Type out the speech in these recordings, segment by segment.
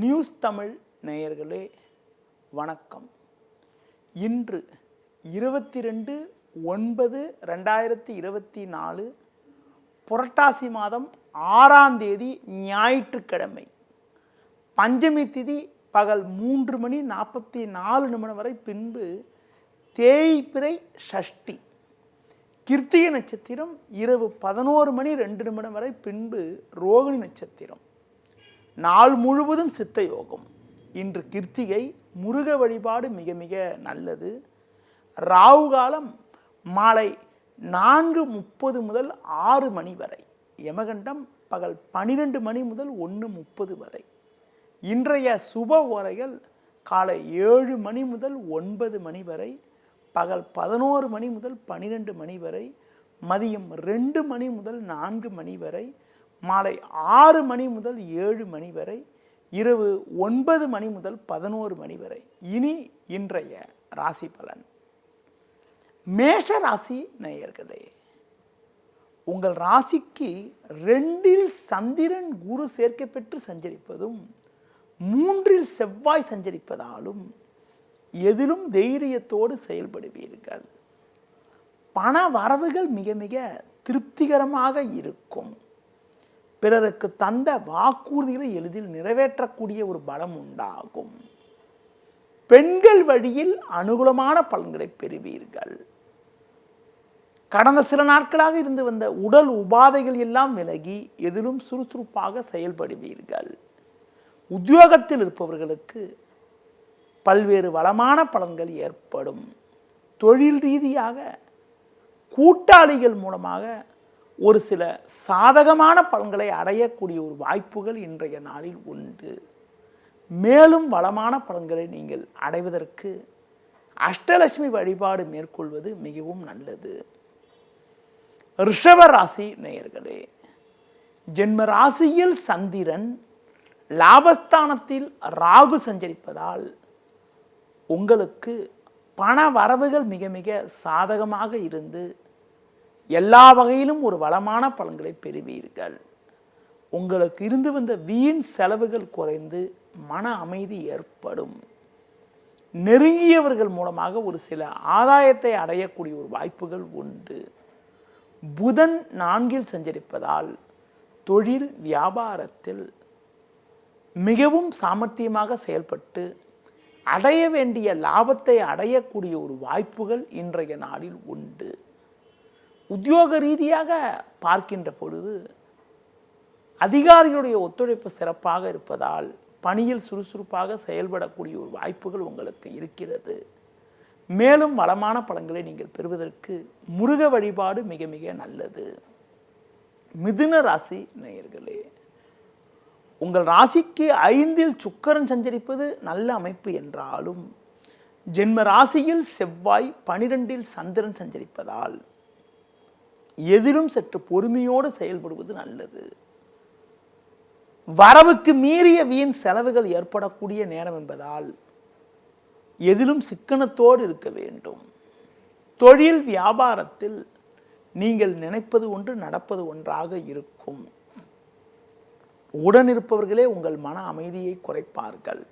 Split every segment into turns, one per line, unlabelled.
News Tamil நேயர்களே வணக்கம். இன்று 22/9/2024 புரட்டாசி மாதம் 6ஆம் தேதி ஞாயிற்றுக்கிழமை. பஞ்சமி திதி பகல் 3:44 வரை, பின்பு தேய்பிறை சஷ்டி. கிருத்திகை நட்சத்திரம் இரவு 11:02 வரை, பின்பு ரோகிணி நட்சத்திரம். நாள் முழுவதும் சித்த யோகம். இன்று கிருத்திகை, முருக வழிபாடு மிக மிக நல்லது. ராகு காலம் மாலை 4:30 முதல் 6 மணி வரை. யமகண்டம் பகல் 12 மணி முதல் 1:30 வரை. இன்றைய சுப ஓரைகள் காலை 7 மணி முதல் 9 மணி வரை, பகல் 11 மணி முதல் 12 மணி வரை, மதியம் 2 மணி முதல் 4 மணி வரை, மாலை 6 மணி முதல் 7 மணி வரை, இரவு 9 மணி முதல் 11 மணி வரை. இனி இன்றைய ராசி பலன். மேஷ ராசி நேயர்களே, உங்கள் ராசிக்கு 2இல் சந்திரன் குரு சேர்க்கை பெற்று சஞ்சரிப்பதும் 3இல் செவ்வாய் சஞ்சரிப்பதாலும் எதிலும் தைரியத்தோடு செயல்படுவீர்கள். பண வரவுகள் மிக மிக திருப்திகரமாக இருக்கும். பிறருக்கு தந்த வாக்குறுதிகளை எளிதில் நிறைவேற்றக்கூடிய ஒரு பலம் உண்டாகும். பெண்கள் வழியில் அனுகூலமான பலன்களை பெறுவீர்கள். கடந்த சில நாட்களாக இருந்து வந்த உடல் உபாதைகள் எல்லாம் விலகி எதிலும் சுறுசுறுப்பாக செயல்படுவீர்கள். உத்தியோகத்தில் இருப்பவர்களுக்கு பல்வேறு வளமான பலன்கள் ஏற்படும். தொழில் ரீதியாக கூட்டாளிகள் மூலமாக ஒரு சில சாதகமான பலன்களை அடையக்கூடிய ஒரு வாய்ப்புகள் இன்றைய நாளில் உண்டு. மேலும் வளமான பலன்களை நீங்கள் அடைவதற்கு அஷ்டலட்சுமி வழிபாடு மேற்கொள்வது மிகவும் நல்லது. ரிஷப ராசி நேயர்களே, ஜென்ம ராசியில் சந்திரன், லாபஸ்தானத்தில் ராகு சஞ்சரிப்பதால் உங்களுக்கு பண வரவுகள் மிக மிக சாதகமாக இருந்து எல்லா வகையிலும் ஒரு வளமான பலன்களை பெறுவீர்கள். உங்களுக்கு இருந்து வந்த வீண் செலவுகள் குறைந்து மன அமைதி ஏற்படும். நெருங்கியவர்கள் மூலமாக ஒரு சில ஆதாயத்தை அடையக்கூடிய ஒரு வாய்ப்புகள் உண்டு. புதன் 4இல் சஞ்சரிப்பதால் தொழில் வியாபாரத்தில் மிகவும் சாமர்த்தியமாக செயல்பட்டு அடைய வேண்டிய லாபத்தை அடையக்கூடிய ஒரு வாய்ப்புகள் இன்றைய நாளில் உண்டு. உத்தியோக ரீதியாக பார்க்கின்ற பொழுது அதிகாரிகளுடைய ஒத்துழைப்பு சிறப்பாக இருப்பதால் பணியில் சுறுசுறுப்பாக செயல்படக்கூடிய ஒரு வாய்ப்புகள் உங்களுக்கு இருக்கிறது. மேலும் வளமான பலன்களை நீங்கள் பெறுவதற்கு முருக வழிபாடு மிக மிக நல்லது. மிதுன ராசி நேயர்களே, உங்கள் ராசிக்கு 5இல் சுக்கிரன் சஞ்சரிப்பது நல்ல அமைப்பு என்றாலும் ஜென்ம ராசியில் செவ்வாய், 12இல் சந்திரன் சஞ்சரிப்பதால் எதிலும் சற்று பொறுமையோடு செயல்படுவது நல்லது. வரவுக்கு மீறிய வீண் செலவுகள் ஏற்படக்கூடிய நேரம் என்பதால் எதிலும் சிக்கனத்தோடு இருக்க வேண்டும். தொழில் வியாபாரத்தில் நீங்கள் நினைப்பது ஒன்று, நடப்பது ஒன்றாக இருக்கும். உடனிருப்பவர்களே உங்கள் மன அமைதியை குறைப்பார்கள்.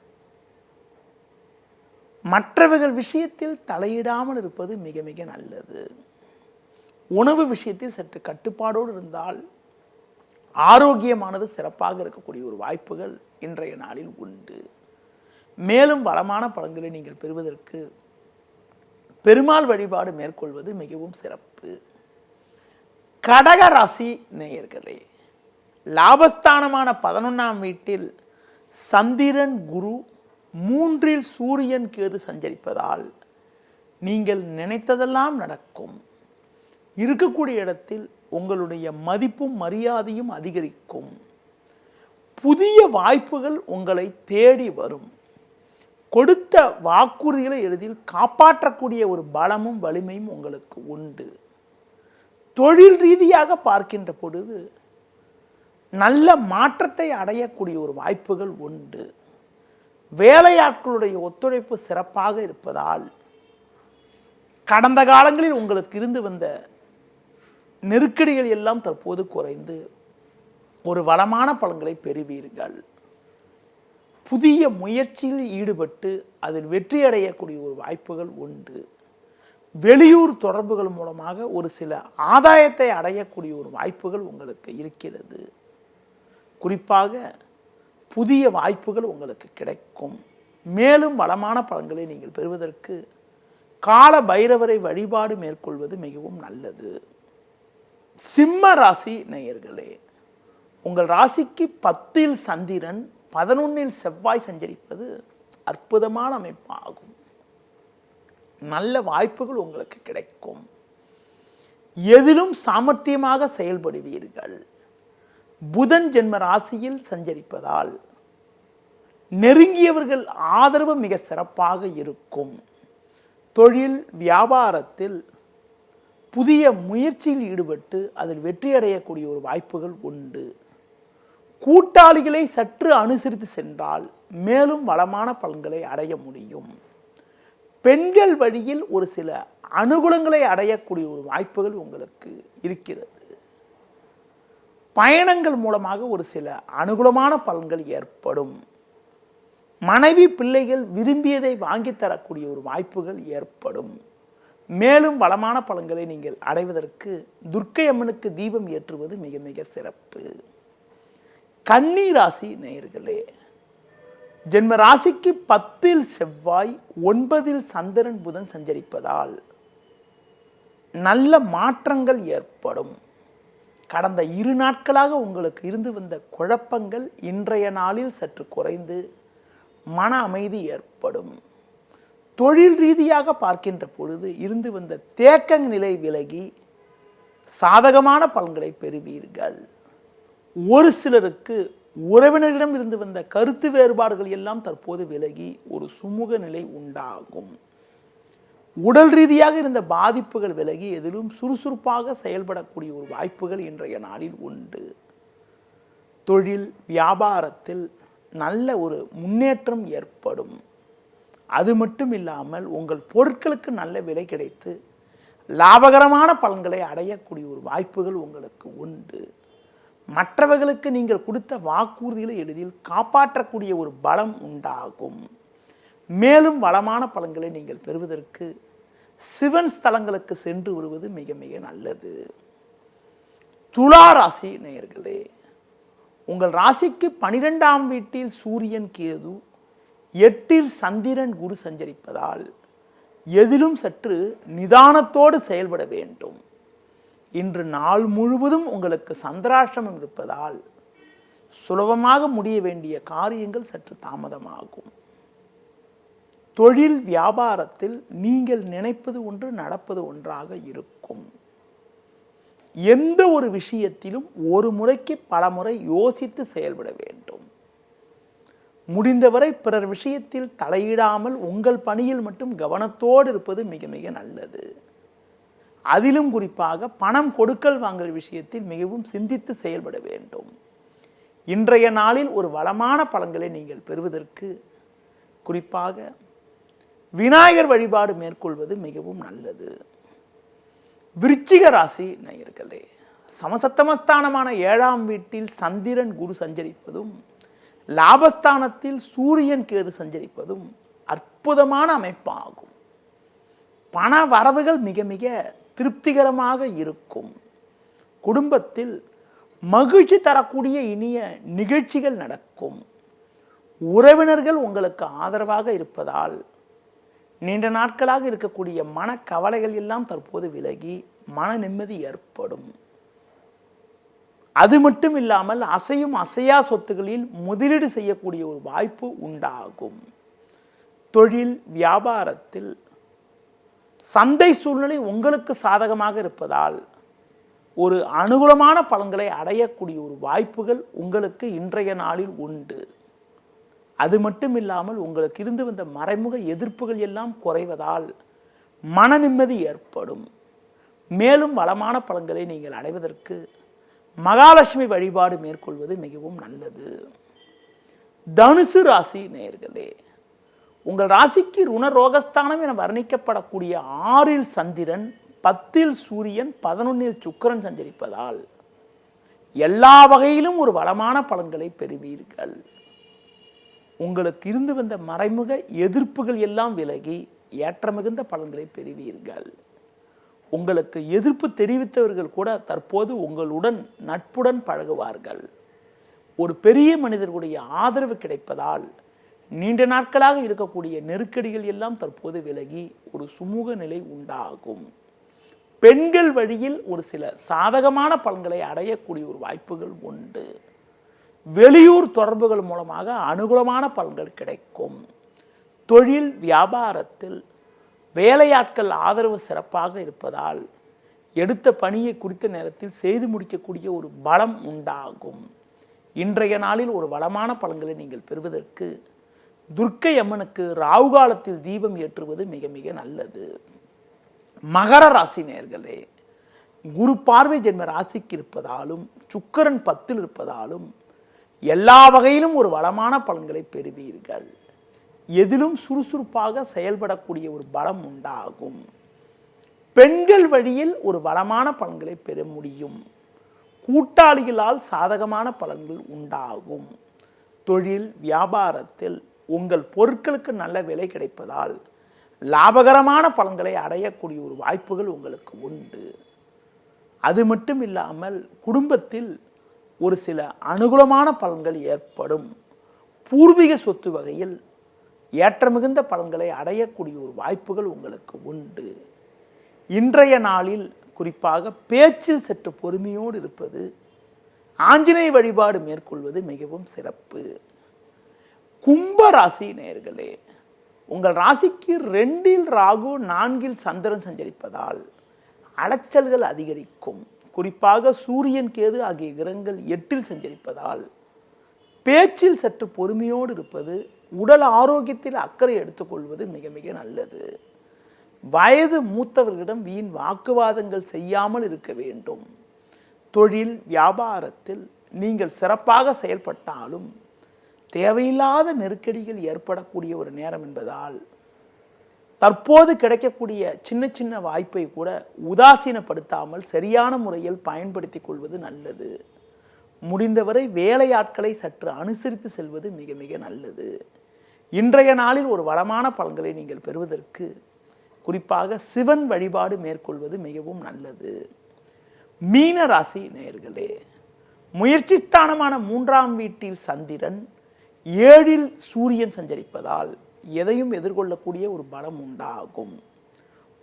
மற்றவர்கள் விஷயத்தில் தலையிடாமல் இருப்பது மிக மிக நல்லது. உணவு விஷயத்தில் சற்று கட்டுப்பாடோடு இருந்தால் ஆரோக்கியமானது சிறப்பாக இருக்கக்கூடிய ஒரு வாய்ப்புகள் இன்றைய நாளில் உண்டு. மேலும் வளமான பலன்களை நீங்கள் பெறுவதற்கு பெருமாள் வழிபாடு மேற்கொள்வது மிகவும் சிறப்பு. கடக ராசி நேயர்களே, லாபஸ்தானமான 11ஆம் வீட்டில் சந்திரன் குரு, 3இல் சூரியன் கேது சஞ்சரிப்பதால் நீங்கள் நினைத்ததெல்லாம் நடக்கும். இருக்கக்கூடிய இடத்தில் உங்களுடைய மதிப்பும் மரியாதையும் அதிகரிக்கும். புதிய வாய்ப்புகள் உங்களை தேடி வரும். கொடுத்த வாக்குறுதிகளை எளிதில் காப்பாற்றக்கூடிய ஒரு பலமும் வலிமையும் உங்களுக்கு உண்டு. தொழில் ரீதியாக பார்க்கின்ற பொழுது நல்ல மாற்றத்தை அடையக்கூடிய ஒரு வாய்ப்புகள் உண்டு. வேலையாட்களுடைய ஒத்துழைப்பு சிறப்பாக இருப்பதால் கடந்த காலங்களில் உங்களுக்கு இருந்து வந்த நெருக்கடிகள் எல்லாம் தற்போது குறைந்து ஒரு வளமான பலன்களை பெறுவீர்கள். புதிய முயற்சியில் ஈடுபட்டு அதில் வெற்றி அடையக்கூடிய ஒரு வாய்ப்புகள் உண்டு. வெளியூர் தொடர்புகள் மூலமாக ஒரு சில ஆதாயத்தை அடையக்கூடிய ஒரு வாய்ப்புகள் உங்களுக்கு இருக்கிறது. குறிப்பாக புதிய வாய்ப்புகள் உங்களுக்கு கிடைக்கும். மேலும் வளமான பலன்களை நீங்கள் பெறுவதற்கு கால பைரவரை வழிபாடு மேற்கொள்வது மிகவும் நல்லது. சிம்ம ராசி நேயர்களே, உங்கள் ராசிக்கு 10ல் சந்திரன் 11ல் செவ்வாய் சஞ்சரிப்பது அற்புதமான அமைப்பாகும். நல்ல வாய்ப்புகள் உங்களுக்கு கிடைக்கும். எதிலும் சாமர்த்தியமாக செயல்படுவீர்கள். புதன் ஜென்ம ராசியில் சஞ்சரிப்பதால் நெருங்கியவர்கள் ஆதரவு மிக சிறப்பாக இருக்கும். தொழில் வியாபாரத்தில் புதிய முயற்சியில் ஈடுபட்டு அதில் வெற்றி அடையக்கூடிய ஒரு வாய்ப்புகள் உண்டு. கூட்டாளிகளை சற்று அனுசரித்து சென்றால் மேலும் வளமான பலன்களை அடைய முடியும். பெண்கள் வழியில் ஒரு சில அனுகூலங்களை அடையக்கூடிய ஒரு வாய்ப்புகள் உங்களுக்கு இருக்கிறது. பயணங்கள் மூலமாக ஒரு சில அனுகூலமான பலன்கள் ஏற்படும். மனைவி பிள்ளைகள் விரும்பியதை வாங்கி தரக்கூடிய ஒரு வாய்ப்புகள் ஏற்படும். மேலும் வளமான பலன்களை நீங்கள் அடைவதற்கு துர்க்கை அம்மனுக்கு தீபம் ஏற்றுவது மிக மிக சிறப்பு. கன்னி ராசி நேயர்களே, ஜென்ம ராசிக்கு 10ல் செவ்வாய் 9ல் சந்திரன் புதன் சஞ்சரிப்பதால் நல்ல மாற்றங்கள் ஏற்படும். கடந்த 2 நாட்களாக உங்களுக்கு இருந்து வந்த குழப்பங்கள் இன்றைய நாளில் சற்று குறைந்து மன அமைதி ஏற்படும். தொழில் ரீதியாக பார்க்கின்ற பொழுது இருந்து வந்த தேக்க நிலை விலகி சாதகமான பலன்களை பெறுவீர்கள். ஒரு சிலருக்கு உறவினரிடம் இருந்து வந்த கருத்து வேறுபாடுகள் எல்லாம் தற்போது விலகி ஒரு சுமூக நிலை உண்டாகும். உடல் ரீதியாக இருந்த பாதிப்புகள் விலகி எதிலும் சுறுசுறுப்பாக செயல்படக்கூடிய ஒரு வாய்ப்புகள் இன்றைய நாளில் உண்டு. தொழில் வியாபாரத்தில் நல்ல ஒரு முன்னேற்றம் ஏற்படும். அது மட்டும் இல்லாமல் உங்கள் பொருட்களுக்கு நல்ல விலை கிடைத்து லாபகரமான பலன்களை அடையக்கூடிய ஒரு வாய்ப்புகள் உங்களுக்கு உண்டு. மற்றவர்களுக்கு நீங்கள் கொடுத்த வாக்குறுதிகளை எளிதில் காப்பாற்றக்கூடிய ஒரு பலம் உண்டாகும். மேலும் வளமான பலன்களை நீங்கள் பெறுவதற்கு சிவன் ஸ்தலங்களுக்கு சென்று வருவது மிக மிக நல்லது. துலா ராசி நேயர்களே, உங்கள் ராசிக்கு 12ஆம் வீட்டில் சூரியன் கேது 8ல் சந்திரன் குரு சஞ்சரிப்பதால் எதிலும் சற்று நிதானத்தோடு செயல்பட வேண்டும். இன்று நாள் முழுவதும் உங்களுக்கு சந்திராஷ்டமம் இருப்பதால் சுலபமாக முடிய வேண்டிய காரியங்கள் சற்று தாமதமாகும். தொழில் வியாபாரத்தில் நீங்கள் நினைப்பது ஒன்று நடப்பது ஒன்றாக இருக்கும். எந்த ஒரு விஷயத்திலும் ஒரு முறைக்கு பல முறை யோசித்து செயல்பட வேண்டும். முடிந்தவரை பிறர் விஷயத்தில் தலையிடாமல் உங்கள் பணியில் மட்டும் கவனத்தோடு இருப்பது மிக மிக நல்லது. அதிலும் குறிப்பாக பணம் கொடுக்கல் வாங்கல் விஷயத்தில் மிகவும் சிந்தித்து செயல்பட வேண்டும். இன்றைய நாளில் ஒரு வளமான பலன்களை நீங்கள் பெறுவதற்கு குறிப்பாக விநாயகர் வழிபாடு மேற்கொள்வது மிகவும் நல்லது. விருச்சிக ராசி நேயர்களே, சமசத்தமஸ்தானமான 7ஆம் வீட்டில் சந்திரன் குரு சஞ்சரிப்பதும் லாபஸ்தானத்தில் சூரியன் கேது சஞ்சரிப்பதும் அற்புதமான அமைப்பாகும். பண வரவுகள் மிக மிக திருப்திகரமாக இருக்கும். குடும்பத்தில் மகிழ்ச்சி தரக்கூடிய இனிய நிகழ்ச்சிகள் நடக்கும். உறவினர்கள் உங்களுக்கு ஆதரவாக இருப்பதால் நீண்ட நாட்களாக இருக்கக்கூடிய மனக்கவலைகள் எல்லாம் தற்போது விலகி மன நிம்மதி ஏற்படும். அது மட்டும் இல்லாமல் அசையும் அசையா சொத்துக்களில் முதலீடு செய்யக்கூடிய ஒரு வாய்ப்பு உண்டாகும். தொழில் வியாபாரத்தில் சந்தை சூழ்நிலை உங்களுக்கு சாதகமாக இருப்பதால் ஒரு அனுகூலமான பலன்களை அடையக்கூடிய ஒரு வாய்ப்புகள் உங்களுக்கு இன்றைய நாளில் உண்டு. அது மட்டும் இல்லாமல் உங்களுக்கு இருந்து வந்த மறைமுக எதிர்ப்புகள் எல்லாம் குறைவதால் மன நிம்மதி ஏற்படும். மேலும் வளமான பலன்களை நீங்கள் அடைவதற்கு மகாலட்சுமி வழிபாடு மேற்கொள்வது மிகவும் நல்லது. தனுசு ராசி நேயர்களே, உங்கள் ராசிக்கு ருணரோகஸ்தானம் என வர்ணிக்கப்படக்கூடிய 6ல் சந்திரன் 10ல் சூரியன் 11ல் சுக்கிரன் சஞ்சரிப்பதால் எல்லா வகையிலும் ஒரு வளமான பலன்களை பெறுவீர்கள். உங்களுக்கு இருந்து வந்த மறைமுக எதிர்ப்புகள் எல்லாம் விலகி ஏற்ற மிகுந்த பலன்களை பெறுவீர்கள். உங்களுக்கு எதிர்ப்பு தெரிவித்தவர்கள் கூட தற்போது உங்களுடன் நட்புடன் பழகுவார்கள். ஒரு பெரிய மனிதர்களுடைய ஆதரவு கிடைப்பதால் நீண்ட நாட்களாக இருக்கக்கூடிய நெருக்கடிகள் எல்லாம் தற்போது விலகி ஒரு சுமூக நிலை உண்டாகும். பெண்கள் வழியில் ஒரு சில சாதகமான பலன்களை அடையக்கூடிய ஒரு வாய்ப்புகள் உண்டு. வெளியூர் தொடர்புகள் மூலமாக அனுகூலமான பலன்கள் கிடைக்கும். தொழில் வியாபாரத்தில் வேலையாட்கள் ஆதரவு சிறப்பாக இருப்பதால் எடுத்த பணியை குறித்த நேரத்தில் செய்து முடிக்கக்கூடிய ஒரு பலம் உண்டாகும். இன்றைய நாளில் ஒரு வளமான பலன்களை நீங்கள் பெறுவதற்கு துர்க்கை அம்மனுக்கு ராகு காலத்தில் தீபம் ஏற்றுவது மிக மிக நல்லது. மகர ராசி நேயர்களே, குரு பார்வை ஜென்ம ராசிக்கு இருப்பதாலும் சுக்கிரன் 10 இருப்பதாலும் எல்லா வகையிலும் ஒரு வளமான பலன்களை பெறுவீர்கள். எதிலும் சுறுசுறுப்பாக செயல்படக்கூடிய ஒரு பலம் உண்டாகும். பெண்கள் வழியில் ஒரு வளமான பலன்களை பெற முடியும். கூட்டாளிகளால் சாதகமான பலன்கள் உண்டாகும். தொழில் வியாபாரத்தில் உங்கள் பொருட்களுக்கு நல்ல விலை கிடைப்பதால் லாபகரமான பலன்களை அடையக்கூடிய ஒரு வாய்ப்புகள் உங்களுக்கு உண்டு. அது மட்டும் இல்லாமல் குடும்பத்தில் ஒரு சில அனுகூலமான பலன்கள் ஏற்படும். பூர்வீக சொத்து வகையில் ஏற்ற மிகுந்த பலன்களை அடையக்கூடிய ஒரு வாய்ப்புகள் உங்களுக்கு உண்டு. இன்றைய நாளில் குறிப்பாக பேச்சில் சற்று பொறுமையோடு இருப்பது, ஆஞ்சநேய வழிபாடு மேற்கொள்வது மிகவும் சிறப்பு. கும்ப ராசி நேயர்களே, உங்கள் ராசிக்கு 2இல் ராகு 4இல் சந்திரன் சஞ்சரிப்பதால் அலைச்சல்கள் அதிகரிக்கும். குறிப்பாக சூரியன் கேது ஆகிய கிரகங்கள் 8இல் சஞ்சரிப்பதால் பேச்சில் சற்று பொறுமையோடு இருப்பது, உடல் ஆரோக்கியத்தில் அக்கறை எடுத்துக்கொள்வது மிக மிக நல்லது. வயது மூத்தவர்களிடம் வீண் வாக்குவாதங்கள் செய்யாமல் இருக்க வேண்டும். தொழில் வியாபாரத்தில் நீங்கள் சிறப்பாக செயல்பட்டாலும் தேவையில்லாத நெருக்கடிகள் ஏற்படக்கூடிய ஒரு நேரம் என்பதால் தற்போது கிடைக்கக்கூடிய சின்ன சின்ன வாய்ப்பை கூட உதாசீனப்படுத்தாமல் சரியான முறையில் பயன்படுத்தி கொள்வது நல்லது. முடிந்தவரை வேலையாட்களை சற்று அனுசரித்து செல்வது மிக மிக நல்லது. இன்றைய நாளில் ஒரு வளமான பலன்களை நீங்கள் பெறுவதற்கு குறிப்பாக சிவன் வழிபாடு மேற்கொள்வது மிகவும் நல்லது. மீன ராசி நேயர்களே, முயற்சி ஸ்தானமான 3ஆம் வீட்டில் சந்திரன் 7இல் சூரியன் சஞ்சரிப்பதால் எதையும் எதிர்கொள்ளக்கூடிய ஒரு பலம் உண்டாகும்.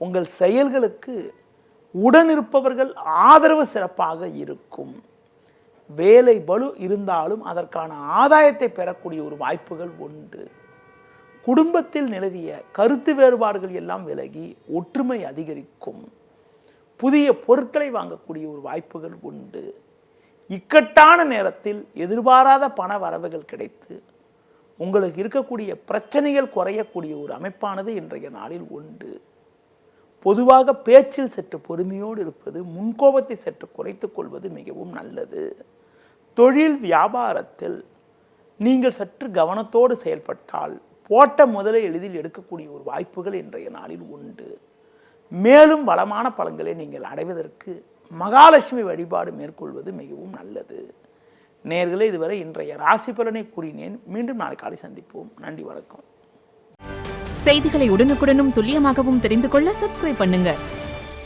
உங்கள் செயல்களுக்கு உடனிருப்பவர்கள் ஆதரவு சிறப்பாக இருக்கும். வேலை பளு இருந்தாலும் அதற்கான ஆதாயத்தை பெறக்கூடிய ஒரு வாய்ப்புகள் உண்டு. குடும்பத்தில் நிலவிய கருத்து வேறுபாடுகள் எல்லாம் விலகி ஒற்றுமை அதிகரிக்கும். புதிய பொருட்களை வாங்கக்கூடிய ஒரு வாய்ப்புகள் உண்டு. இக்கட்டான நேரத்தில் எதிர்பாராத பண வரவுகள் கிடைத்து உங்களுக்கு இருக்கக்கூடிய பிரச்சனைகள் குறையக்கூடிய ஒரு அமைப்பானது இன்றைய நாளில் உண்டு. பொதுவாக பேச்சில் சற்று பொறுமையோடு இருப்பது, முன்கோபத்தை சற்று குறைத்துக் கொள்வது மிகவும் நல்லது. தொழில் வியாபாரத்தில் நீங்கள் சற்று கவனத்தோடு செயல்பட்டால் போட்ட முதலை எளிதில் எடுக்கக்கூடிய ஒரு வாய்ப்புகள் இன்றைய நாளில் உண்டு. மேலும் வளமான பலன்களை நீங்கள் அடைவதற்கு மகாலட்சுமி வழிபாடு மேற்கொள்வது மிகவும் நல்லது. நேயர்களே, இதுவரை இன்றைய ராசி பலனை கூறினேன். மீண்டும் நாளை காலை சந்திப்போம். நன்றி, வணக்கம்.
செய்திகளை உடனுக்குடனும் துல்லியமாகவும் தெரிந்து கொள்ள சப்ஸ்கிரைப் பண்ணுங்க.